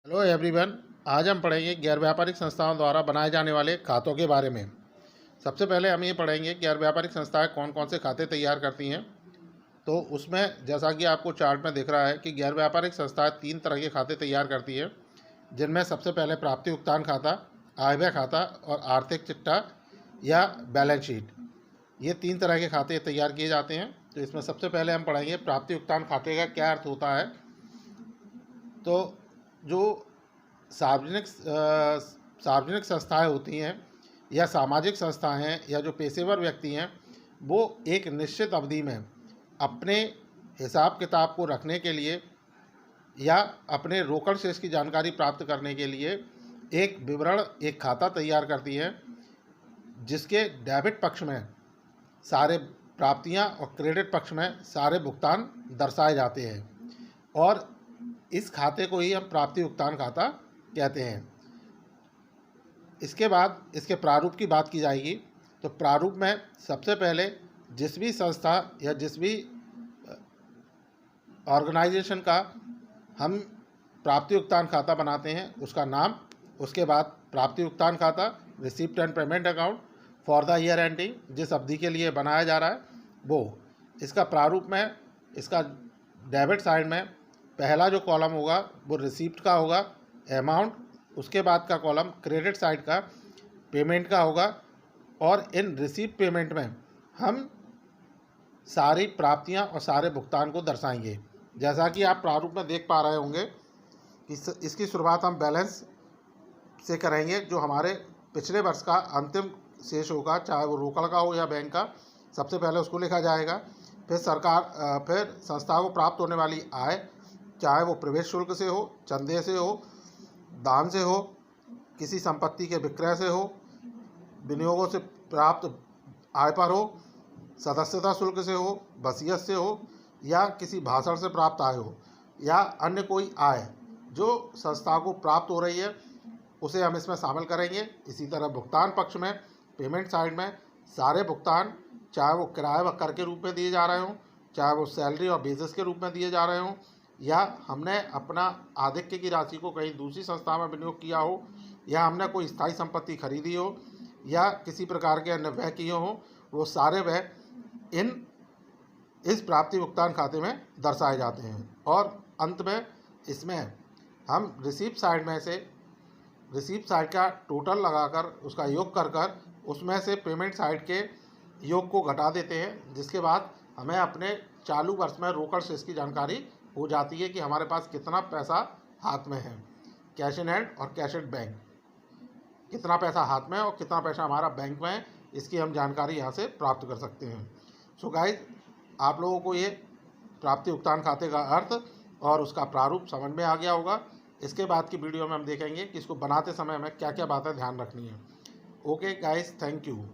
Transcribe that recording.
Hello everyone. आज हम पढ़ेंगे गैर व्यापारिक संस्थाओं द्वारा बनाए जाने वाले खातों के बारे में। सबसे पहले हम ये पढ़ेंगे गैर व्यापारिक संस्थाएं कौन कौन से खाते तैयार करती हैं। तो उसमें जैसा कि आपको चार्ट में दिख रहा है कि गैर व्यापारिक संस्थाएं 3 तरह के खाते तैयार करती हैं, जिनमें सबसे पहले प्राप्ति भुगतान खाता, आय व्यय खाता और आर्थिक चिट्ठा या बैलेंस शीट। ये 3 तरह के खाते तैयार किए जाते हैं। तो इसमें सबसे पहले हम पढ़ेंगे प्राप्ति भुगतान खाते का क्या अर्थ होता है। तो जो सार्वजनिक संस्थाएं होती हैं या सामाजिक संस्थाएं हैं या जो पेशेवर व्यक्ति हैं, वो एक निश्चित अवधि में अपने हिसाब किताब को रखने के लिए या अपने रोकड़ शेष की जानकारी प्राप्त करने के लिए एक विवरण, एक खाता तैयार करती है, जिसके डेबिट पक्ष में सारे प्राप्तियां और क्रेडिट पक्ष में सारे भुगतान दर्शाए जाते हैं। और इस खाते को ही हम प्राप्ति भुगतान खाता कहते हैं। इसके बाद इसके प्रारूप की बात की जाएगी। तो प्रारूप में सबसे पहले जिस भी संस्था या जिस भी ऑर्गेनाइजेशन का हम प्राप्ति भुगतान खाता बनाते हैं उसका नाम, उसके बाद प्राप्ति भुगतान खाता, receipt and payment account for the year ending, जिस अवधि के लिए बनाया जा रहा है वो। इसका प्रारूप में इसका डेबिट साइड में पहला जो कॉलम होगा वो रिसिप्ट का होगा, अमाउंट। उसके बाद का कॉलम क्रेडिट साइड का पेमेंट का होगा। और इन रिसीप्ट पेमेंट में हम सारी प्राप्तियां और सारे भुगतान को दर्शाएंगे। जैसा कि आप प्रारूप में देख पा रहे होंगे, इसकी शुरुआत हम बैलेंस से करेंगे, जो हमारे पिछले वर्ष का अंतिम शेष होगा, चाहे वो रोकड़ का हो या बैंक का। सबसे पहले उसको लिखा जाएगा। फिर फिर संस्था को प्राप्त होने वाली आय, चाहे वो प्रवेश शुल्क से हो, चंदे से हो, दान से हो, किसी संपत्ति के विक्रय से हो, विनियोगों से प्राप्त आय पर हो, सदस्यता शुल्क से हो, वसीयत से हो, या किसी भाषण से प्राप्त आय हो, या अन्य कोई आय जो संस्था को प्राप्त हो रही है, उसे हम इसमें शामिल करेंगे। इसी तरह भुगतान पक्ष में पेमेंट साइड में सारे भुगतान, चाहे वो किराए व कर के रूप में दिए जा रहे हों, चाहे वो सैलरी और बेसिस के रूप में दिए जा रहे हों, या हमने अपना आधिक्य की राशि को कहीं दूसरी संस्था में विनियोग किया हो, या हमने कोई स्थायी संपत्ति खरीदी हो, या किसी प्रकार के अन्य व्यय किए हों, वो सारे व्यय इस प्राप्ति भुगतान खाते में दर्शाए जाते हैं। और अंत में इसमें हम रिसीप्ट साइड का टोटल लगाकर उसका योग कर उसमें से पेमेंट साइड के योग को घटा देते हैं, जिसके बाद हमें अपने चालू वर्ष में रोकड़ शेष की जानकारी हो जाती है कि हमारे पास कितना पैसा हाथ में है, कैश इन हैंड और कैश एट बैंक, कितना पैसा हाथ में और कितना पैसा हमारा बैंक में है, इसकी हम जानकारी यहाँ से प्राप्त कर सकते हैं। सो गाइस, आप लोगों को ये प्राप्ति भुगतान खाते का अर्थ और उसका प्रारूप समझ में आ गया होगा। इसके बाद की वीडियो में हम देखेंगे कि इसको बनाते समय हमें क्या क्या बातें ध्यान रखनी है। Okay guys, thank you.